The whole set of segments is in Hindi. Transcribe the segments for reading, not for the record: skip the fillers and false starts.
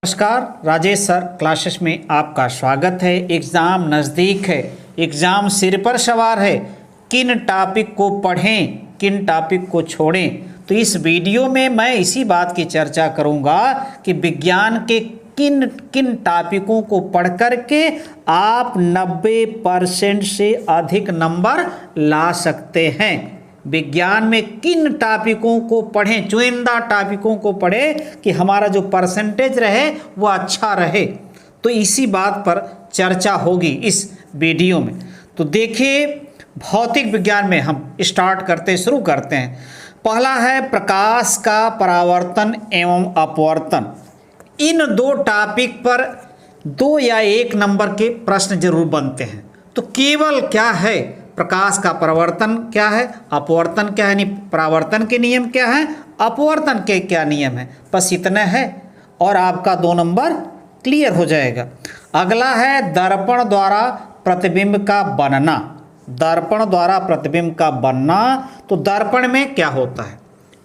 नमस्कार, राजेश सर क्लासेस में आपका स्वागत है। एग्ज़ाम नज़दीक है, एग्ज़ाम सिर पर सवार है। किन टॉपिक को पढ़ें, किन टॉपिक को छोड़ें, तो इस वीडियो में मैं इसी बात की चर्चा करूंगा कि विज्ञान के किन किन टॉपिकों को पढ़ करके आप 90% से अधिक नंबर ला सकते हैं। विज्ञान में किन टॉपिकों को पढ़ें, चुनिंदा टॉपिकों को पढ़ें कि हमारा जो परसेंटेज रहे वो अच्छा रहे। तो इसी बात पर चर्चा होगी इस वीडियो में। तो देखिए, भौतिक विज्ञान में हम शुरू करते हैं। पहला है प्रकाश का परावर्तन एवं अपवर्तन। इन दो टॉपिक पर 2 या 1 नंबर के प्रश्न जरूर बनते हैं। तो केवल क्या है, प्रकाश का परावर्तन क्या है, अपवर्तन क्या है, यानी परावर्तन के नियम क्या है, अपवर्तन के क्या नियम है, बस इतना है और आपका 2 नंबर क्लियर हो जाएगा। अगला है दर्पण द्वारा प्रतिबिंब का बनना। दर्पण द्वारा प्रतिबिंब का बनना, तो दर्पण में क्या होता है,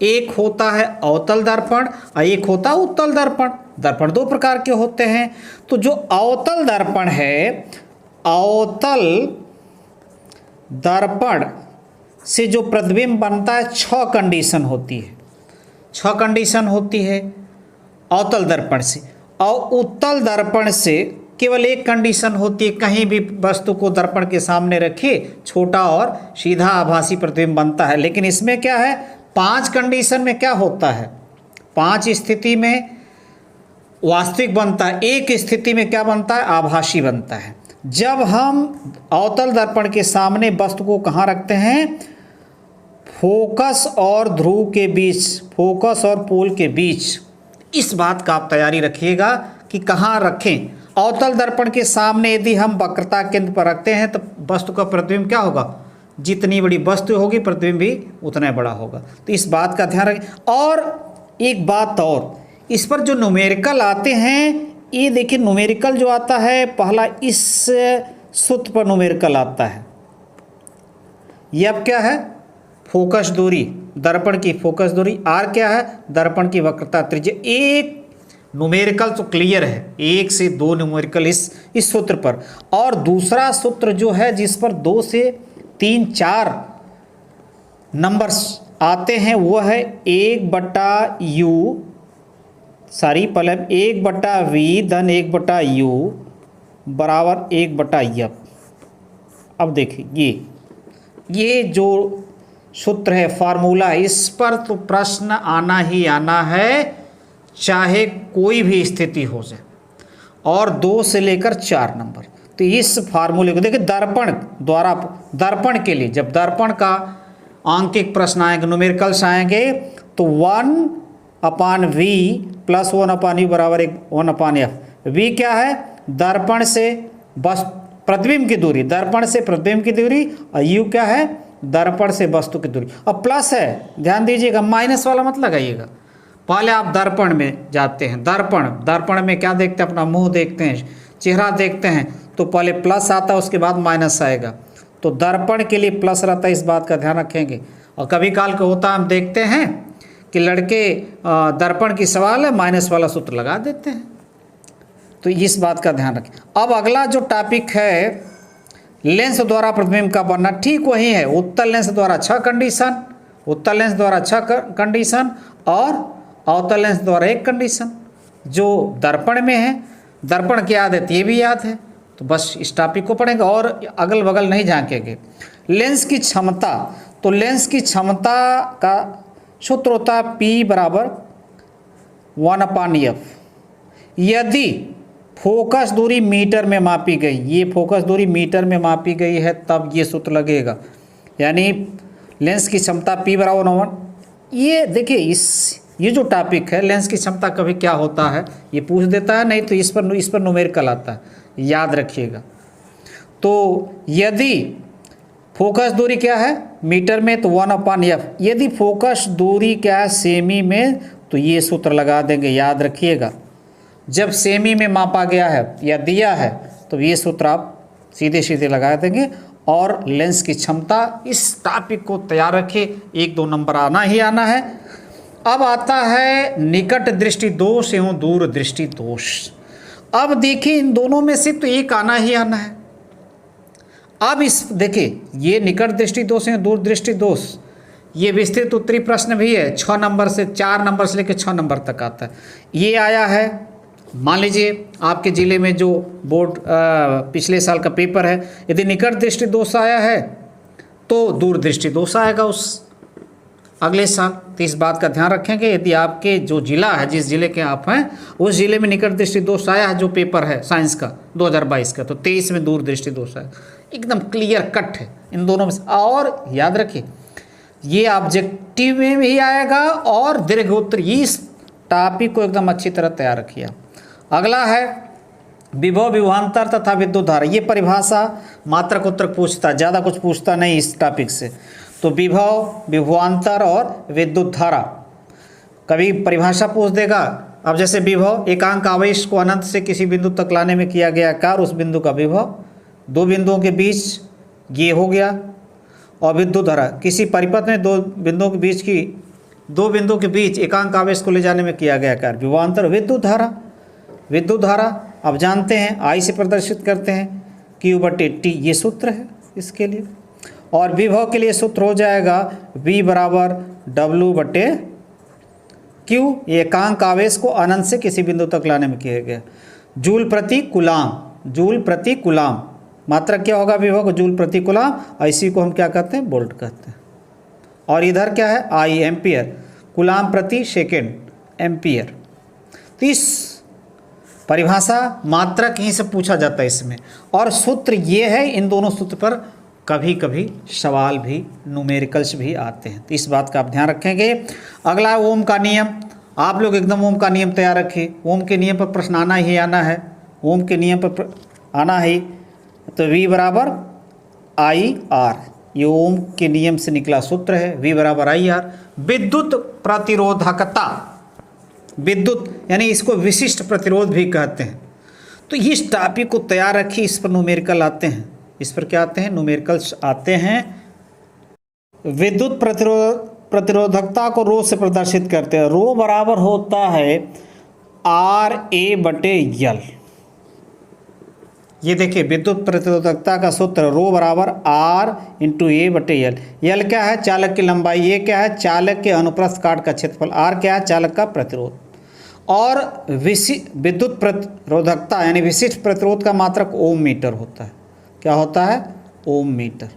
एक होता है अवतल दर्पण और एक होता है उत्तल दर्पण। दर्पण 2 प्रकार के होते हैं। तो जो अवतल दर्पण है, अवतल दर्पण से जो प्रतिबिंब बनता है 6 कंडीशन होती है। 6 कंडीशन होती है अवतल दर्पण से। और उत्तल दर्पण से केवल 1 कंडीशन होती है। कहीं भी वस्तु को दर्पण के सामने रखिए, छोटा और सीधा आभासी प्रतिबिंब बनता है। लेकिन इसमें क्या है, 5 कंडीशन में क्या होता है, 5 स्थिति में वास्तविक बनता है, 1 स्थिति में क्या बनता है, आभासी बनता है। जब हम अवतल दर्पण के सामने वस्तु को कहाँ रखते हैं, फोकस और ध्रुव के बीच, फोकस और पोल के बीच, इस बात का आप तैयारी रखिएगा कि कहाँ रखें। अवतल दर्पण के सामने यदि हम वक्रता केंद्र पर रखते हैं तो वस्तु का प्रतिबिंब क्या होगा, जितनी बड़ी वस्तु होगी प्रतिबिंब भी उतना बड़ा होगा। तो इस बात का ध्यान रखें। और एक बात और, इस पर जो न्यूमेरिकल आते हैं, ये देखिए न्यूमेरिकल जो आता है, पहला इस सूत्र पर न्यूमेरिकल आता है। ये अब क्या है, फोकस दूरी, दर्पण की फोकस दूरी। आर क्या है, दर्पण की वक्रता त्रिज्या। एक न्यूमेरिकल तो क्लियर है, 1 से 2 न्यूमेरिकल इस सूत्र पर। और दूसरा सूत्र जो है जिस पर 2 से 3, 4 नंबर्स आते हैं वो है 1/v धन 1/u बराबर 1/f। अब देखिए ये जो सूत्र है, फार्मूला है, इस पर तो प्रश्न आना ही आना है, चाहे कोई भी स्थिति हो जाए, और 2 से लेकर 4 नंबर। तो इस फार्मूले को देखिए, दर्पण द्वारा, दर्पण के लिए जब दर्पण का आंकिक प्रश्न आएंगे, न्यूमेरिकल्स आएंगे, तो 1/v प्लस 1/u बराबर 1/f। v क्या है, दर्पण से बस प्रतिबिंब की दूरी, दर्पण से प्रतिबिंब की दूरी, और u क्या है, दर्पण से वस्तु की दूरी। अब प्लस है, ध्यान दीजिएगा, माइनस वाला मत लगाइएगा। पहले आप दर्पण में जाते हैं, दर्पण में क्या देखते हैं, अपना मुंह देखते हैं, चेहरा देखते हैं, तो पहले प्लस आता है, उसके बाद माइनस आएगा। तो दर्पण के लिए प्लस रहता है, इस बात का ध्यान रखेंगे। और कभी काल का होता है, हम देखते हैं कि लड़के दर्पण की सवाल है, माइनस वाला सूत्र लगा देते हैं। तो इस बात का ध्यान रखें। अब अगला जो टॉपिक है, लेंस द्वारा प्रतिबिंब का बनना, ठीक वही है। उत्तल लेंस द्वारा 6 कंडीशन, उत्तल लेंस द्वारा 6 कंडीशन, और अवतल लेंस द्वारा 1 कंडीशन, जो दर्पण में है। दर्पण की याद है, ये भी याद है, तो बस इस टॉपिक को पढ़ेंगे और अगल बगल नहीं झांकेंगे। लेंस की क्षमता, तो लेंस की क्षमता का सूत्र होता है P बराबर 1/f। यदि फोकस दूरी मीटर में मापी गई, ये फोकस दूरी मीटर में मापी गई है, तब ये सूत्र लगेगा। यानी लेंस की क्षमता P बराबर 1। ये देखिए, ये जो टॉपिक है, लेंस की क्षमता कभी क्या होता है ये पूछ देता है, नहीं तो इस पर न्यूमेरिकल आता है, याद रखिएगा। तो यदि फोकस दूरी क्या है मीटर में, तो 1/f। यदि फोकस दूरी क्या है सेमी में, तो ये सूत्र लगा देंगे, याद रखिएगा। जब सेमी में मापा गया है या दिया है, तो ये सूत्र आप सीधे सीधे लगा देंगे। और लेंस की क्षमता, इस टॉपिक को तैयार रखिए, 1-2 नंबर आना ही आना है। अब आता है निकट दृष्टि दोष एवं दूर दृष्टि दोष। अब देखिए इन दोनों में से तो एक आना ही आना है। अब इस देखिए ये निकट दृष्टि दोष एवं दूर दृष्टि दोष, ये विस्तृत उत्तरी प्रश्न भी है, 6 नंबर से 4 नंबर से लेकर 6 नंबर तक आता है। ये आया है, मान लीजिए आपके ज़िले में जो बोर्ड पिछले साल का पेपर है, यदि निकट दृष्टि दोष आया है तो दूर दृष्टि दोष आएगा उस अगले साल। तो इस बात का ध्यान रखेंगे, यदि आपके जो जिला है, जिस जिले के आप हैं, उस जिले में निकट दृष्टि दोष आया है, जो पेपर है साइंस का 2022 का, तो 23 में दूर दृष्टि दोष आया। एकदम क्लियर कट है इन दोनों में। और याद रखिए ये ऑब्जेक्टिव में भी आएगा और दीर्घोत्तर, इस टॉपिक को एकदम अच्छी तरह तैयार रखिए। अगला है विभव विभवांतर तथा विद्युत धारा। ये परिभाषा मात्रक उत्तरक पूछता है, ज़्यादा कुछ पूछता नहीं इस टॉपिक से। तो विभव विभवांतर और विद्युत धारा कभी परिभाषा पूछ देगा। अब जैसे विभव एकांक आवेश को अनंत से किसी बिंदु तक लाने में किया गया कार्य, उस बिंदु का विभव, दो बिंदुओं के बीच ये हो गया। और विद्युत धारा किसी परिपथ में दो बिंदुओं के बीच एकांक आवेश को ले जाने में किया गया कार्य, विभवांतर। विद्युत धारा अब जानते हैं, आई से प्रदर्शित करते हैं, Q/T, ये सूत्र है इसके लिए। और विभव के लिए सूत्र हो जाएगा V बराबर W/Q, एकांक आवेश को अनंत से किसी बिंदु तक लाने में किया गया। जूल प्रति कूलाम, मात्रा क्या होगा विभव को, जूल प्रति कूलाम, और इसी को हम क्या कहते हैं, वोल्ट कहते हैं। और इधर क्या है, I, एम्पियर, कूलाम प्रति सेकेंड, एम्पियर। तो इस परिभाषा मात्रक यहीं से पूछा जाता है इसमें। और सूत्र ये है, इन दोनों सूत्र पर कभी कभी सवाल भी, न्यूमेरिकल्स भी आते हैं, तो इस बात का आप ध्यान रखेंगे। अगला है ओम का नियम। आप लोग एकदम ओम का नियम तैयार रखिए। ओम के नियम पर प्रश्न आना ही आना है, ओम के नियम पर आना ही। तो V बराबर IR, ये ओम के नियम से निकला सूत्र है, V बराबर IR। विद्युत प्रतिरोधकता, विद्युत यानी इसको विशिष्ट प्रतिरोध भी कहते हैं। तो इस टॉपिक को तैयार रखिए, इस पर न्यूमेरिकल आते हैं। इस पर क्या आते हैं, न्यूमेरिकल्स आते हैं। विद्युत प्रतिरोधकता को रो से प्रदर्शित करते हैं। रो बराबर होता है RA/L। ये देखिए विद्युत प्रतिरोधकता का सूत्र, रो बराबर R/A/L। L क्या है, चालक की लंबाई, A क्या है, चालक के अनुप्रस्थ काट का क्षेत्रफल, R क्या है, चालक का प्रतिरोध। और विद्युत प्रतिरोधकता यानी विशिष्ट प्रतिरोध का मात्रक ओम मीटर होता है। क्या होता है, ओम मीटर।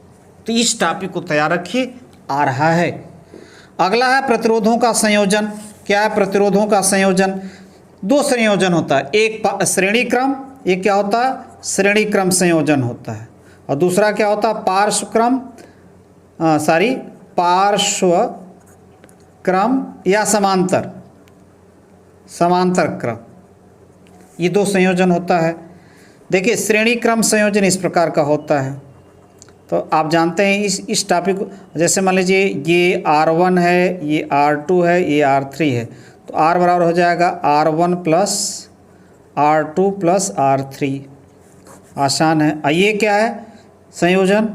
तो इस टॉपिक को तैयार रखिए, आ रहा है। अगला है प्रतिरोधों का संयोजन। क्या है प्रतिरोधों का संयोजन, दो संयोजन होता है, एक श्रेणी क्रम, एक क्या होता है, श्रेणी क्रम संयोजन होता है, और दूसरा क्या होता है, पार्श्व क्रम या समांतर क्रम, ये दो संयोजन होता है। देखिए श्रेणी क्रम संयोजन इस प्रकार का होता है। तो आप जानते हैं इस टॉपिक को, जैसे मान लीजिए ये R1 है, ये R2 है, ये R3 है, तो R बराबर हो जाएगा R1 plus R2 plus R3। आसान है। ये क्या है संयोजन,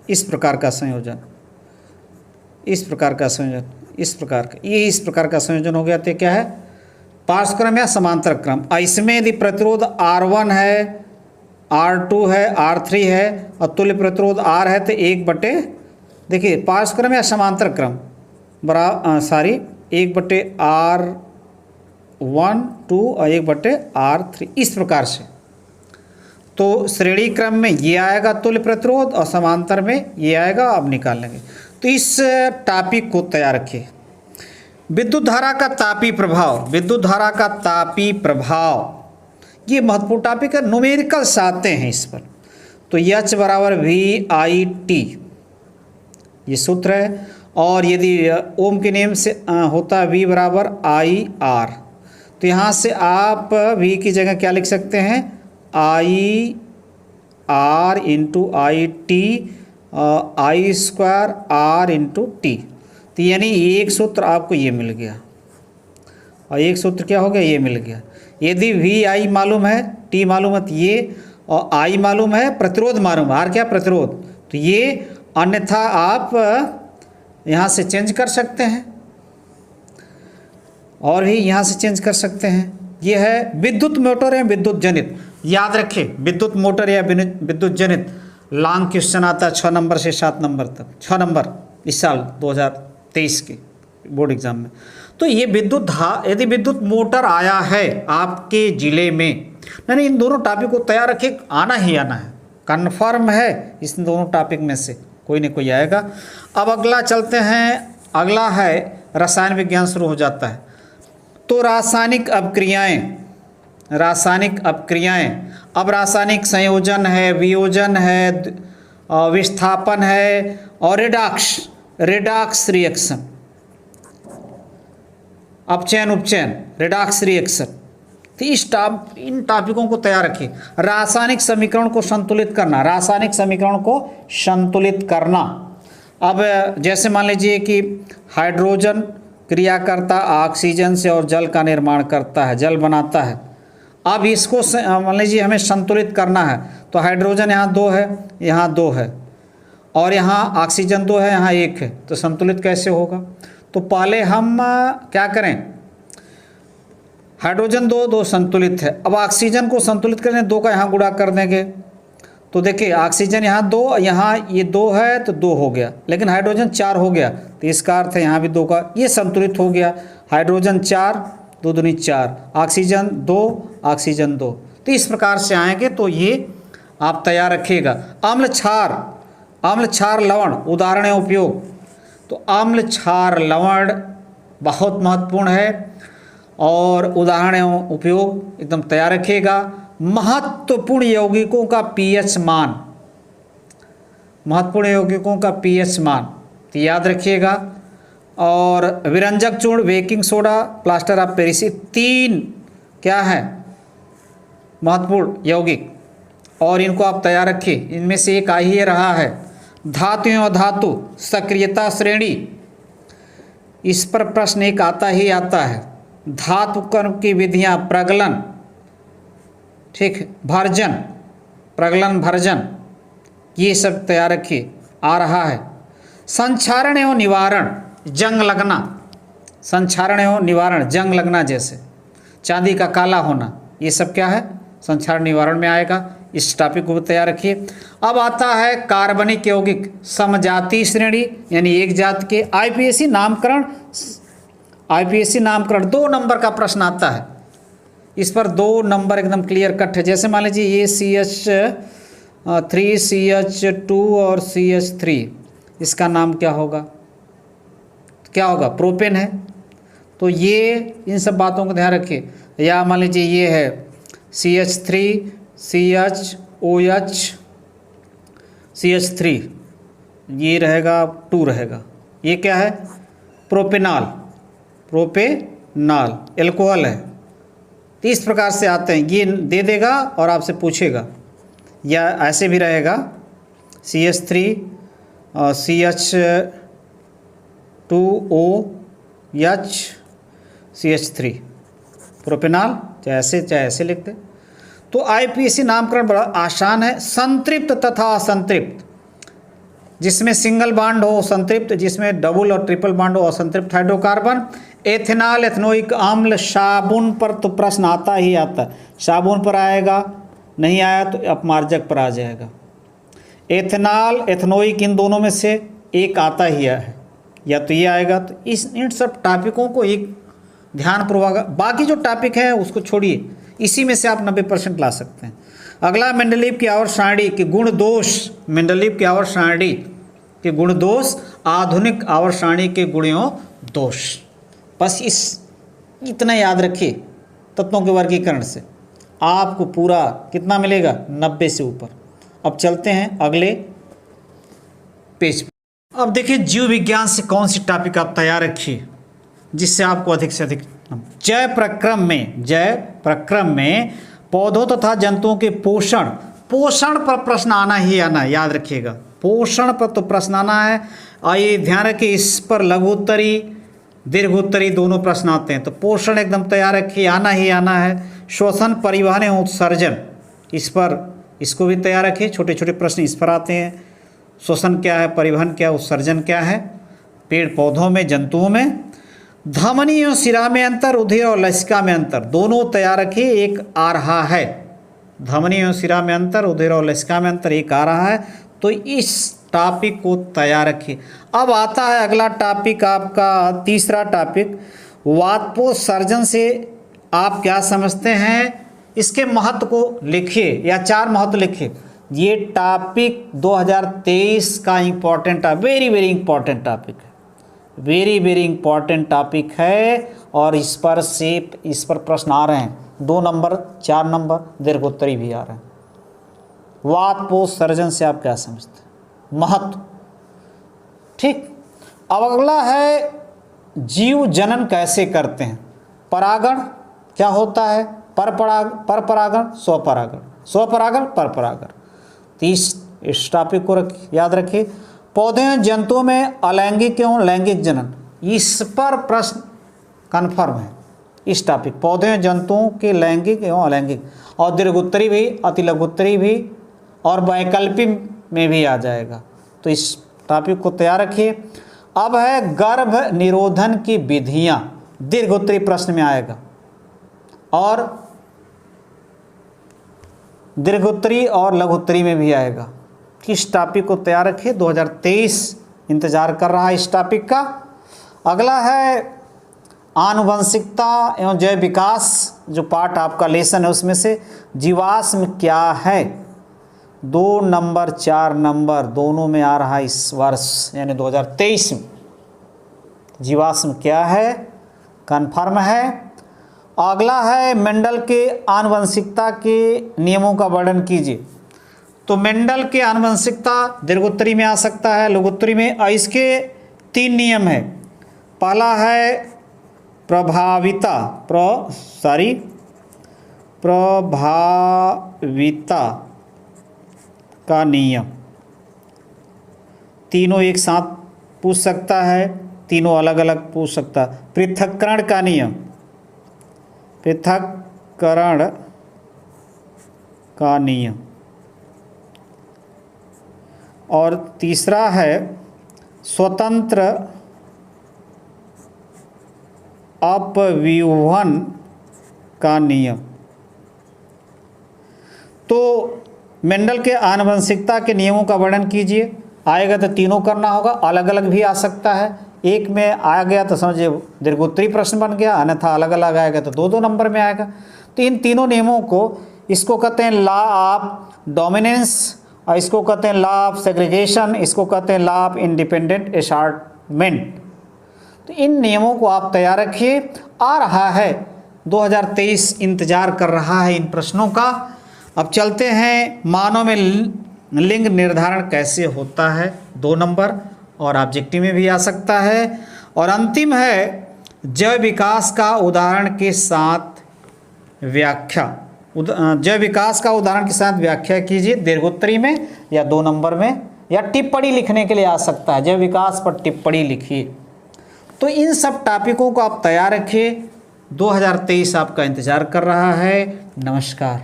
इस प्रकार का संयोजन, इस प्रकार का संयोजन, इस प्रकार का, ये इस प्रकार का संयोजन हो गया। तो क्या है, पार्श्व क्रम या समांतर क्रम। इसमें यदि प्रतिरोध R1 है, R2 है, R3 है और तुल्य प्रतिरोध R है, तो 1/, देखिए पार्श्व क्रम या समांतर क्रम 1/R1 2 और 1/R3, इस प्रकार से। तो श्रेणी क्रम में ये आएगा तुल्य प्रतिरोध और समांतर में ये आएगा, अब निकाल लेंगे। तो इस टॉपिक को तैयार रखिए। विद्युत धारा का तापी प्रभाव, विद्युत धारा का तापी प्रभाव, ये महत्वपूर्ण टॉपिक है, न्यूमेरिकल्स आते हैं इस पर। तो H बराबर VIT, ये सूत्र है। और यदि ओम के नियम से होता है V बराबर IR, तो यहाँ से आप V की जगह क्या लिख सकते हैं, IR into IT, I²R into T। तो यानी एक सूत्र आपको ये मिल गया, और एक सूत्र क्या हो गया, ये मिल गया। यदि VI मालूम है, T मालूम है, तो ये, और I मालूम है, प्रतिरोध मालूम है, R क्या प्रतिरोध, तो ये, अन्यथा आप यहाँ से चेंज कर सकते हैं। और भी यहाँ से चेंज कर सकते हैं। ये है विद्युत मोटर या विद्युत जनित। याद रखें, विद्युत मोटर या विद्युत जनित लॉन्ग क्वेश्चन आता है 6 नंबर से 7 नंबर तक, 6 नंबर इस साल 2023 के बोर्ड एग्जाम में। तो ये यदि विद्युत मोटर आया है आपके ज़िले में, नहीं इन दोनों टॉपिक को तैयार रखिए, आना ही आना है, कन्फर्म है इस दोनों टॉपिक में से कोई न कोई आएगा। अब अगला चलते हैं, अगला है रसायन विज्ञान शुरू हो जाता है। तो रासायनिक अपक्रियाएं, अब रासायनिक संयोजन है, वियोजन है, विस्थापन है और रिडॉक्स रिएक्शन, अपचयन उपचयन, रिडॉक्स रिएक्शन। तो इन टॉपिकों को तैयार रखिए। रासायनिक समीकरण को संतुलित करना। अब जैसे मान लीजिए कि हाइड्रोजन क्रिया करता ऑक्सीजन से और जल का निर्माण करता है, जल बनाता है। अब इसको मान लीजिए हमें संतुलित करना है, तो हाइड्रोजन यहाँ 2 है, यहाँ 2 है और यहाँ ऑक्सीजन 2 है, यहाँ 1 है, तो संतुलित कैसे होगा? तो पहले हम क्या करें, हाइड्रोजन 2 संतुलित है। अब ऑक्सीजन को संतुलित करने 2 का यहाँ गुणा कर देंगे, तो देखिए ऑक्सीजन यहाँ 2, यहाँ ये 2 है तो 2 हो गया, लेकिन हाइड्रोजन 4 हो गया, तो इसका अर्थ है यहाँ भी 2 का, ये संतुलित हो गया। हाइड्रोजन 4, 2 दूनी 4, ऑक्सीजन 2, तो इस प्रकार से आएंगे। तो ये आप तैयार रखिएगा। अम्ल क्षार लवण उदाहरण उपयोग, तो अम्ल क्षार लवण बहुत महत्वपूर्ण है और उदाहरण एवं उपयोग एकदम तैयार रखिएगा। महत्वपूर्ण यौगिकों का पीएच मान, तो याद रखिएगा। और विरंजक चूर्ण, baking soda, plaster of Paris, 3 क्या है महत्वपूर्ण यौगिक और इनको आप तैयार रखिए। इनमें से एक आ ही रहा है धातु एवं धातु सक्रियता श्रेणी, इस पर प्रश्न एक आता ही आता है। धातु कर्म की विधियां, प्रगलन, ठीक, भर्जन, प्रगलन भर्जन, ये सब तैयार रखिए, आ रहा है। संक्षारण एवं निवारण, जंग लगना, जैसे चांदी का काला होना, ये सब क्या है संक्षारण निवारण में आएगा। इस टॉपिक को तैयार रखिए। अब आता है कार्बनिक यौगिक समजातीय श्रेणी, यानी एक जात के। आईपीएससी नामकरण 2 नंबर का प्रश्न आता है, इस पर 2 नंबर एकदम क्लियर कट है। जैसे मान लीजिए ये CH3 CH2 और CH3, इसका नाम क्या होगा प्रोपेन है, तो ये इन सब बातों को ध्यान रखिए। या मान लीजिए ये है CH3 CHOH CH3, ये रहेगा 2 रहेगा, ये क्या है प्रोपेनॉल एल्कोहल है। तो इस प्रकार से आते हैं, ये दे देगा और आपसे पूछेगा, या ऐसे भी रहेगा CH3 CH2OH CH3 प्रोपेनॉल, चाहे ऐसे लिख दे। तो आईपीएससी नामकरण बड़ा आसान है। संतृप्त तथा असंतृप्त, जिसमें सिंगल बॉन्ड हो संतृप्त, जिसमें डबल और ट्रिपल बॉन्ड हो असंतृप्त हाइड्रोकार्बन। एथेनॉल एथनोइक अम्ल, साबुन पर तो प्रश्न आता ही आता, साबुन पर आएगा, नहीं आया तो अपमार्जक पर आ जाएगा। एथेनॉल एथनोइक, इन दोनों में से एक आता ही है, या तो ये आएगा। तो इन सब टॉपिकों को एक ध्यानपूर्वक, बाकी जो टॉपिक है उसको छोड़िए, इसी में से आप 90% ला सकते हैं। अगला मेंडलीव की आवर्त सारणी के गुण दोष, आधुनिक आवर्त सारणी के गुणों दोष। बस इतना याद रखिए। तत्वों के वर्गीकरण से आपको पूरा कितना मिलेगा 90 से ऊपर। अब चलते हैं अगले पेज पर। अब देखिए जीव विज्ञान से कौन सी टॉपिक आप तैयार रखिए जिससे आपको अधिक से अधिक। जय प्रक्रम में पौधों तथा जंतुओं के पोषण पर प्रश्न आना ही आना, याद रखिएगा। पोषण पर तो प्रश्न आना है। आइए ध्यान रखिए, इस पर लघुत्तरी दीर्घोत्तरी दोनों प्रश्न आते हैं, तो पोषण एकदम तैयार रखिए, आना ही आना है। श्वसन, परिवहन एवं उत्सर्जन, इसको भी तैयार रखिए, छोटे छोटे प्रश्न इस पर आते हैं। श्वसन क्या है, परिवहन क्या है, उत्सर्जन क्या है पेड़ पौधों में, जंतुओं में। धमनी एवं शिरा में अंतर, रुधिर और लसिका में अंतर, दोनों तैयार रखिए। एक आ रहा है, धमनी एवं शिरा में अंतर, रुधिर और लसिका में अंतर एक आ रहा है, तो इस टॉपिक को तैयार रखिए। अब आता है अगला टॉपिक आपका, तीसरा टॉपिक, वातपोत्सर्जन से आप क्या समझते हैं, इसके महत्व को लिखिए या 4 महत्व लिखिए। ये टॉपिक 2023 का important, very very important topic है, वेरी वेरी इंपॉर्टेंट टॉपिक है। और इस पर प्रश्न आ रहे हैं, 2 नंबर 4 नंबर, दीर्घोत्तरी भी आ रहे हैं। वातपोत्सर्जन से आप क्या समझते हैं, महत्व, ठीक। अब अगला है जीव जनन कैसे करते हैं, परागण क्या होता है, परपरागण, स्वपरागण, स्वपरागण, परपरागण। तो इस टॉपिक को याद रखिए। पौधे एवं जंतुओं में अलैंगिक एवं लैंगिक जनन, इस पर प्रश्न कन्फर्म है। इस टॉपिक पौधे एवं जंतुओं के लैंगिक एवं अलैंगिक, और दीर्घोत्तरी भी, अति लघुत्तरी भी, और वैकल्पिक में भी आ जाएगा। तो इस टॉपिक को तैयार रखिए। अब है गर्भ निरोधन की विधियां, दीर्घोत्तरी प्रश्न में आएगा, और दीर्घोत्तरी और लघुत्तरी में भी आएगा। किस टॉपिक को तैयार रखिए, 2023 इंतजार कर रहा है इस टॉपिक का। अगला है आनुवंशिकता एवं जैव विकास, जो पार्ट आपका लेसन है उसमें से जीवाश्म क्या है, 2 नंबर 4 नंबर दोनों में आ रहा है इस वर्ष, यानी 2023 में। जीवाश्म क्या है, कन्फर्म है। अगला है मेंडल के आनुवंशिकता के नियमों का वर्णन कीजिए। तो मेंडल के आनुवंशिकता दीर्घोत्तरी में आ सकता है, लघुत्तरी में। इसके 3 नियम है। पहला है प्रभाविता का नियम, तीनों एक साथ पूछ सकता है, तीनों अलग अलग पूछ सकता है। पृथक्करण का नियम, पृथक्करण का नियम। और तीसरा है स्वतंत्र अपव्यूहन का नियम। तो मेंडल के आनुवंशिकता के नियमों का वर्णन कीजिए। आएगा तो तीनों करना होगा, अलग अलग भी आ सकता है। एक में आ गया तो समझिए दीर्घोत्तरी प्रश्न बन गया, अन्यथा अलग अलग आएगा तो 2-2 नंबर में आएगा। तो इन तीनों नियमों को, इसको कहते हैं लॉ ऑफ डोमिनेंस, और इसको कहते हैं लॉ ऑफ सेग्रीगेशन, इसको कहते हैं लॉ ऑफ इंडिपेंडेंट असॉर्टमेंट। तो इन नियमों को आप तैयार रखिए। आ रहा है 2023, इंतजार कर रहा है इन प्रश्नों का। अब चलते हैं मानव में लिंग निर्धारण कैसे होता है, 2 नंबर, और ऑब्जेक्टिव में भी आ सकता है। और अंतिम है जैव विकास का उदाहरण के साथ व्याख्या, जैव विकास का उदाहरण के साथ व्याख्या कीजिए, दीर्घोत्तरी में या 2 नंबर में, या टिप्पणी लिखने के लिए आ सकता है, जैव विकास पर टिप्पणी लिखिए। तो इन सब टॉपिकों को आप तैयार रखिए, 2023 आपका इंतजार कर रहा है। नमस्कार।